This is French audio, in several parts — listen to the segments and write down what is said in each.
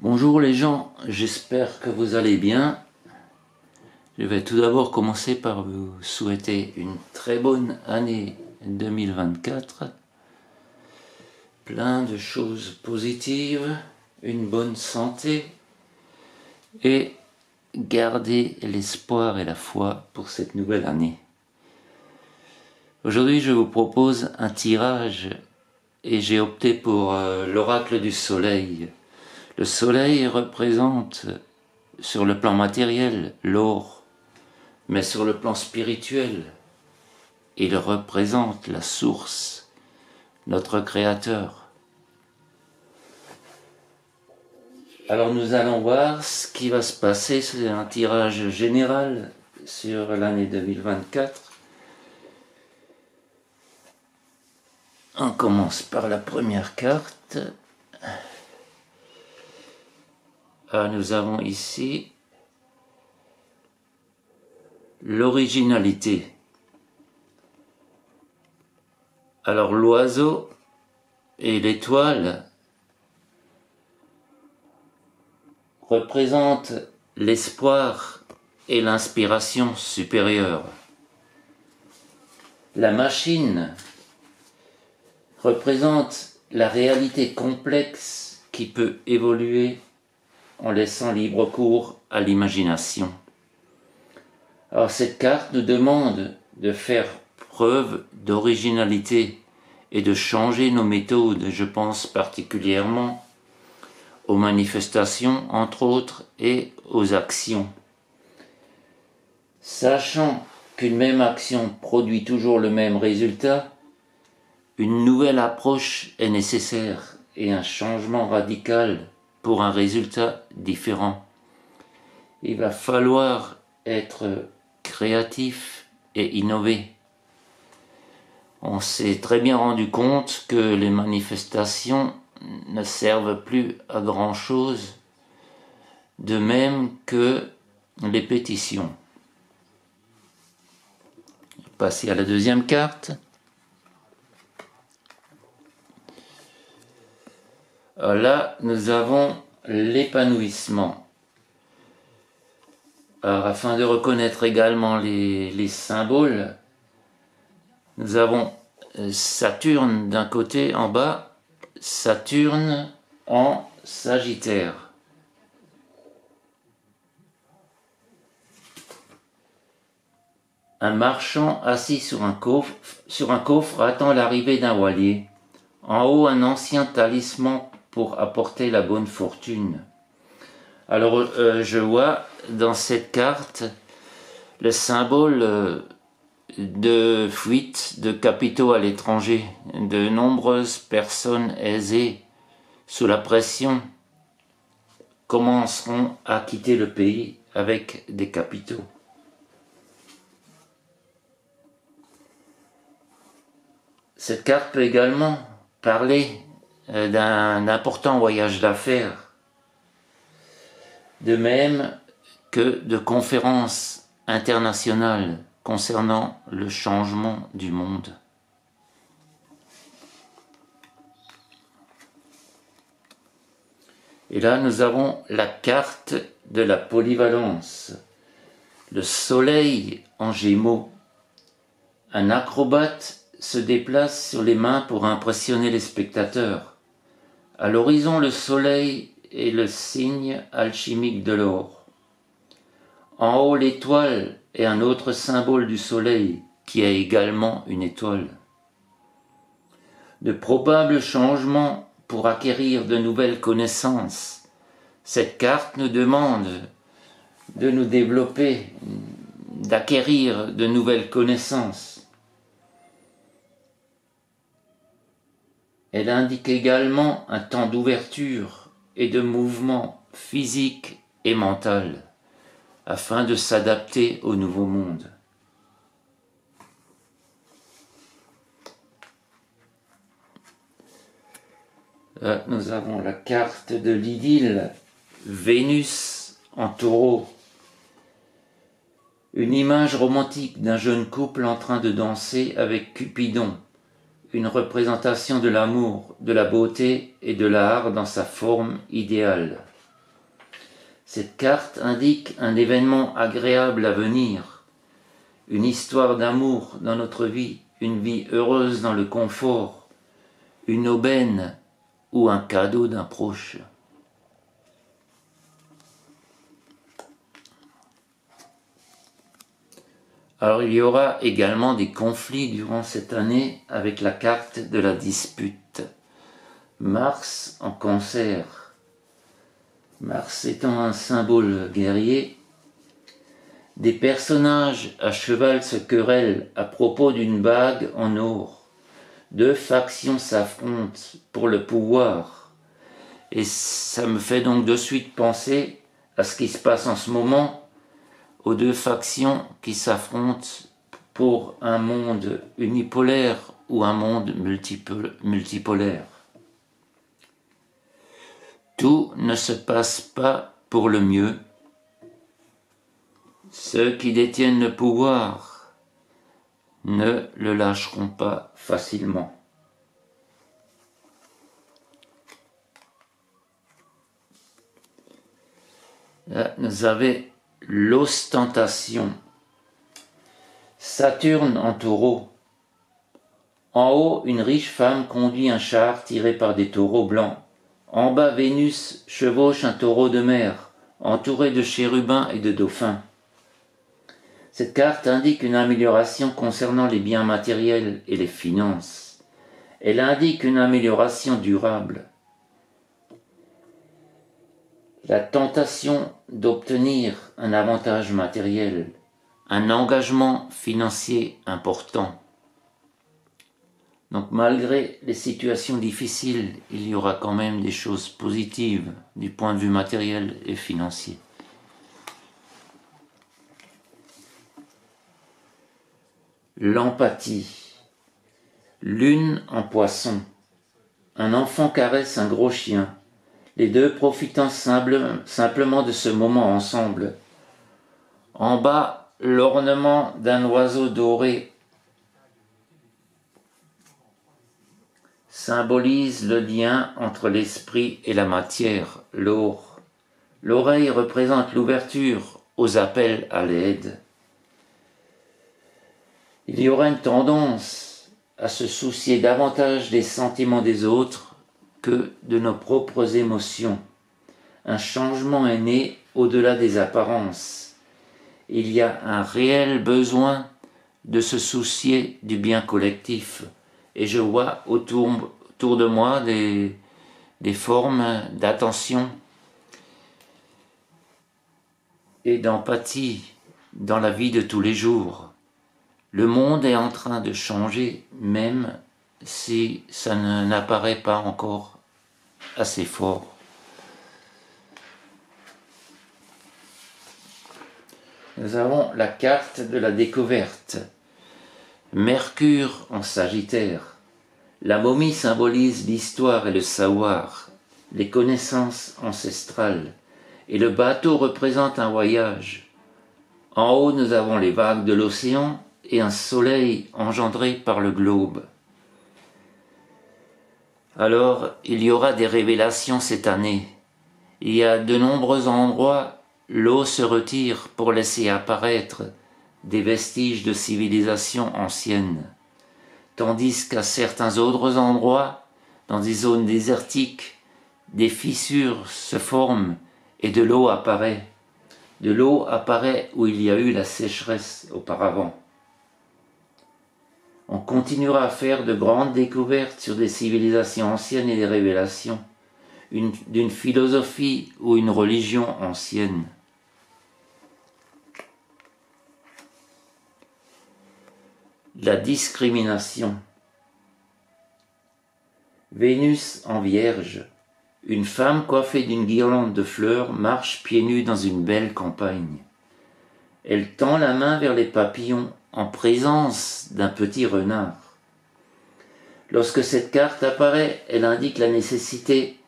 Bonjour les gens, j'espère que vous allez bien. Je vais tout d'abord commencer par vous souhaiter une très bonne année 2024. Plein de choses positives, une bonne santé et garder l'espoir et la foi pour cette nouvelle année. Aujourd'hui, je vous propose un tirage et j'ai opté pour l'oracle du soleil. Le soleil représente, sur le plan matériel, l'or, mais sur le plan spirituel, il représente la source, notre Créateur. Alors nous allons voir ce qui va se passer, c'est un tirage général sur l'année 2024. On commence par la première carte. Nous avons ici l'originalité. Alors l'oiseau et l'étoile représentent l'espoir et l'inspiration supérieure. La machine représente la réalité complexe qui peut évoluer en laissant libre cours à l'imagination. Alors cette carte nous demande de faire preuve d'originalité et de changer nos méthodes, je pense particulièrement aux manifestations entre autres et aux actions. Sachant qu'une même action produit toujours le même résultat, une nouvelle approche est nécessaire et un changement radical pour un résultat différent. Il va falloir être créatif et innover. On s'est très bien rendu compte que les manifestations ne servent plus à grand chose, de même que les pétitions. Passer à la deuxième carte. Là, nous avons l'épanouissement. Alors, afin de reconnaître également les symboles, nous avons Saturne d'un côté en bas, Saturne en Sagittaire. Un marchand assis sur un coffre attend l'arrivée d'un voilier. En haut, un ancien talisman pour apporter la bonne fortune. Alors, je vois dans cette carte le symbole de fuite de capitaux à l'étranger. De nombreuses personnes aisées, sous la pression, commenceront à quitter le pays avec des capitaux. Cette carte peut également parler d'un important voyage d'affaires, de même que de conférences internationales concernant le changement du monde. Et là, nous avons la carte de la polyvalence. Le soleil en Gémeaux. Un acrobate se déplace sur les mains pour impressionner les spectateurs. À l'horizon, le soleil est le signe alchimique de l'or. En haut, l'étoile est un autre symbole du soleil, qui est également une étoile. De probables changements pour acquérir de nouvelles connaissances. Cette carte nous demande de nous développer, d'acquérir de nouvelles connaissances. Elle indique également un temps d'ouverture et de mouvement physique et mental, afin de s'adapter au nouveau monde. Là, nous avons la carte de l'idylle, Vénus en taureau. Une image romantique d'un jeune couple en train de danser avec Cupidon. Une représentation de l'amour, de la beauté et de l'art dans sa forme idéale. Cette carte indique un événement agréable à venir, une histoire d'amour dans notre vie, une vie heureuse dans le confort, une aubaine ou un cadeau d'un proche. Alors il y aura également des conflits durant cette année avec la carte de la dispute. Mars en Cancer. Mars étant un symbole guerrier, des personnages à cheval se querellent à propos d'une bague en or. Deux factions s'affrontent pour le pouvoir. Et ça me fait donc de suite penser à ce qui se passe en ce moment, aux deux factions qui s'affrontent pour un monde unipolaire ou un monde multipolaire. Tout ne se passe pas pour le mieux. Ceux qui détiennent le pouvoir ne le lâcheront pas facilement. Là, nous avons l'ostentation. Saturne en Taureau. En haut, une riche femme conduit un char tiré par des taureaux blancs. En bas, Vénus chevauche un taureau de mer, entouré de chérubins et de dauphins. Cette carte indique une amélioration concernant les biens matériels et les finances. Elle indique une amélioration durable. La tentation d'obtenir un avantage matériel, un engagement financier important. Donc malgré les situations difficiles, il y aura quand même des choses positives du point de vue matériel et financier. L'empathie. Lune en Poisson. Un enfant caresse un gros chien. Les deux profitant simplement de ce moment ensemble. En bas, l'ornement d'un oiseau doré symbolise le lien entre l'esprit et la matière, l'or. L'oreille représente l'ouverture aux appels à l'aide. Il y aura une tendance à se soucier davantage des sentiments des autres que de nos propres émotions. Un changement est né au-delà des apparences. Il y a un réel besoin de se soucier du bien collectif. Et je vois autour de moi des formes d'attention et d'empathie dans la vie de tous les jours. Le monde est en train de changer, même si ça n'apparaît pas encore assez fort. Nous avons la carte de la découverte. Mercure en Sagittaire. La momie symbolise l'histoire et le savoir, les connaissances ancestrales, et le bateau représente un voyage. En haut, nous avons les vagues de l'océan et un soleil engendré par le globe. Alors, il y aura des révélations cette année. Il y a de nombreux endroits, l'eau se retire pour laisser apparaître des vestiges de civilisation ancienne, tandis qu'à certains autres endroits, dans des zones désertiques, des fissures se forment et de l'eau apparaît. De l'eau apparaît où il y a eu la sécheresse auparavant. On continuera à faire de grandes découvertes sur des civilisations anciennes et des révélations, d'une philosophie ou une religion ancienne. La discrimination. Vénus en Vierge. Une femme coiffée d'une guirlande de fleurs marche pieds nus dans une belle campagne. Elle tend la main vers les papillons en présence d'un petit renard. Lorsque cette carte apparaît, elle indique la nécessité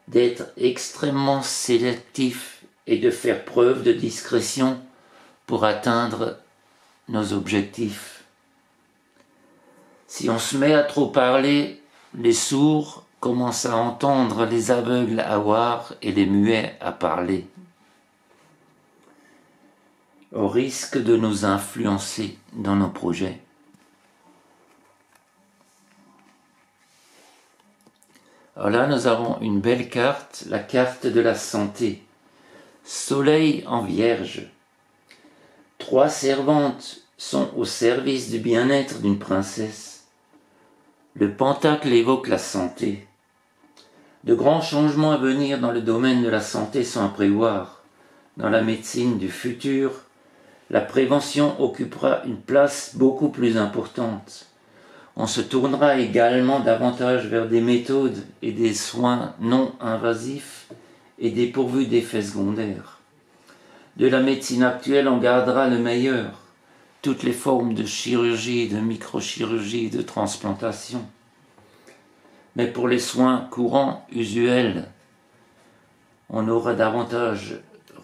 d'être extrêmement sélectif et de faire preuve de discrétion pour atteindre nos objectifs. Si on se met à trop parler, les sourds commencent à entendre, les aveugles à voir et les muets à parler. au risque de nous influencer dans nos projets. Alors là, nous avons une belle carte, la carte de la santé. Soleil en Vierge. 3 servantes sont au service du bien-être d'une princesse. Le pentacle évoque la santé. De grands changements à venir dans le domaine de la santé sont à prévoir. Dans la médecine du futur, la prévention occupera une place beaucoup plus importante. On se tournera également davantage vers des méthodes et des soins non invasifs et dépourvus d'effets secondaires. De la médecine actuelle, on gardera le meilleur, toutes les formes de chirurgie, de microchirurgie, de transplantation. Mais pour les soins courants, usuels, on aura davantage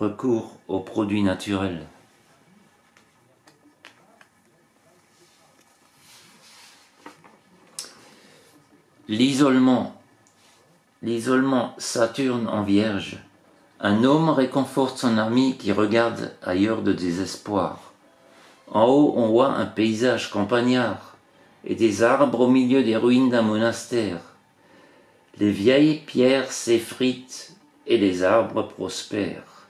recours aux produits naturels. L'isolement Saturne en Vierge. Un homme réconforte son ami qui regarde ailleurs de désespoir. En haut, on voit un paysage campagnard et des arbres au milieu des ruines d'un monastère. Les vieilles pierres s'effritent et les arbres prospèrent.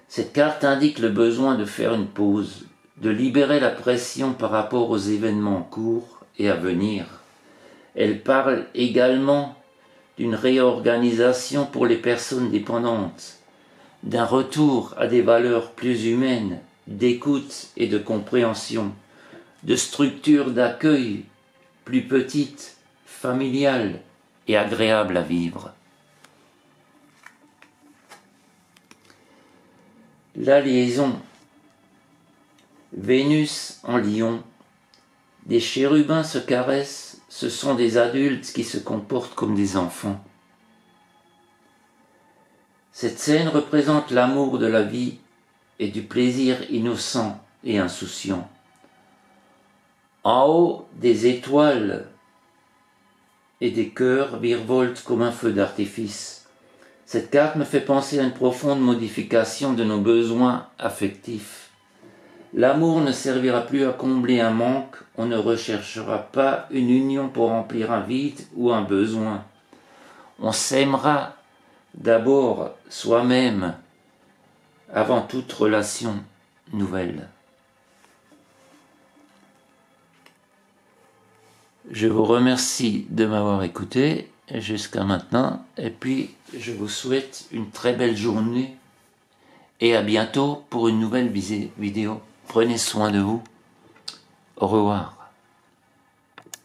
Cette carte indique le besoin de faire une pause, de libérer la pression par rapport aux événements en cours et à venir. Elle parle également d'une réorganisation pour les personnes dépendantes, d'un retour à des valeurs plus humaines, d'écoute et de compréhension, de structures d'accueil plus petites, familiales et agréables à vivre. La liaison. Vénus en Lion. Des chérubins se caressent. Ce sont des adultes qui se comportent comme des enfants. Cette scène représente l'amour de la vie et du plaisir innocent et insouciant. En haut, des étoiles et des cœurs virevoltent comme un feu d'artifice. Cette carte me fait penser à une profonde modification de nos besoins affectifs. L'amour ne servira plus à combler un manque, on ne recherchera pas une union pour remplir un vide ou un besoin. On s'aimera d'abord soi-même avant toute relation nouvelle. Je vous remercie de m'avoir écouté jusqu'à maintenant et puis je vous souhaite une très belle journée et à bientôt pour une nouvelle vidéo. Prenez soin de vous. Au revoir.